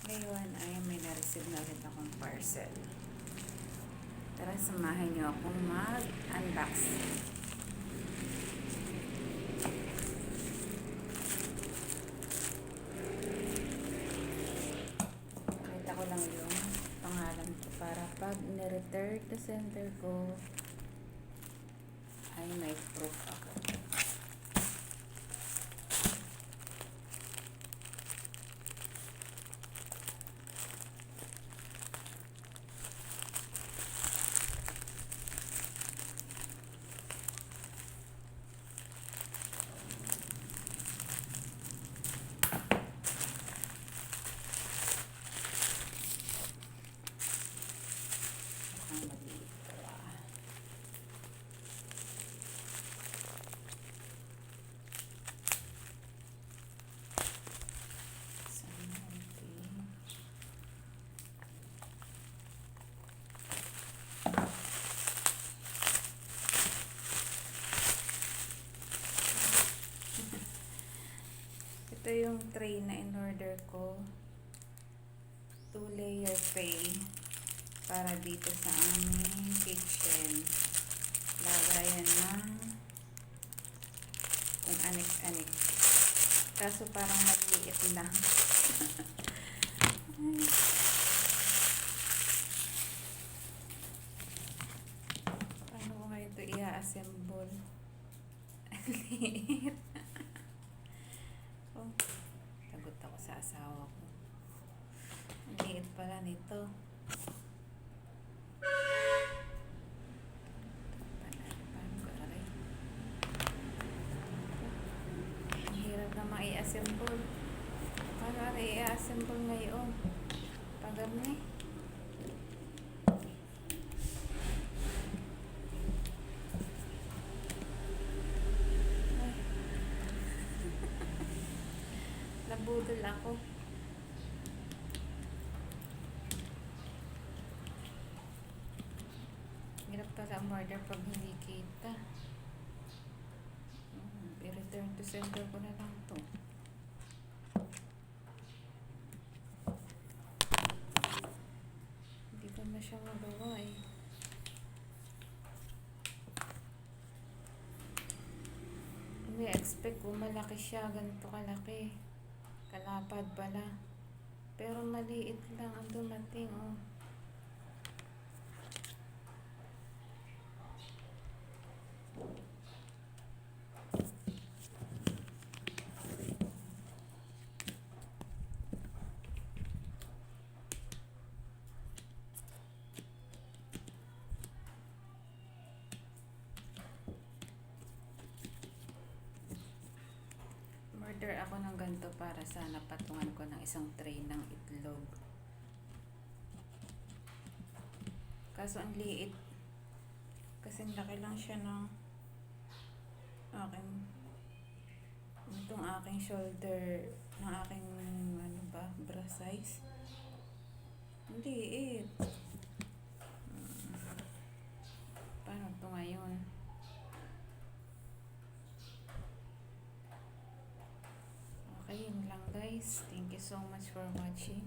Ngayon ay may na-receive na ulit akong parcel. Tara, samahan niyo akong mag-unbox. Nakita ko lang yung pangalan ko para pag ni-return to sender ko ay may proof ako. Ang maliit ko Ito yung tray na in-order ko. 2-layer tray para dito sa aming kitchen. Lagayan ng kung anik-anik. Kaso parang maliit lang. Paano ko nga ito i-assemble? Liit. Oh, tagot ako sa asawa ko. Ang liit pala nito. Ang hirap naman i-assemble. Paano i-assemble ngayon? Pagami. Nabudol ako. Hirap pala umorder pag hindi kita. I-return to sender ko na lang to. Hindi ko na siya magawa eh. Hindi expect ko malaki siya, ganito kalaki. Kalapad pala. Pero maliit lang ang dumating, oh. Order ako ng ganito para sana patungan ko ng isang tray ng itlog. Kaso ang liit. Kasi laki lang siya ng aking itong aking shoulder ng aking ano ba, bra size. Ang liit. Paano ito ngayon? Okay, yun lang guys. Thank you so much for watching.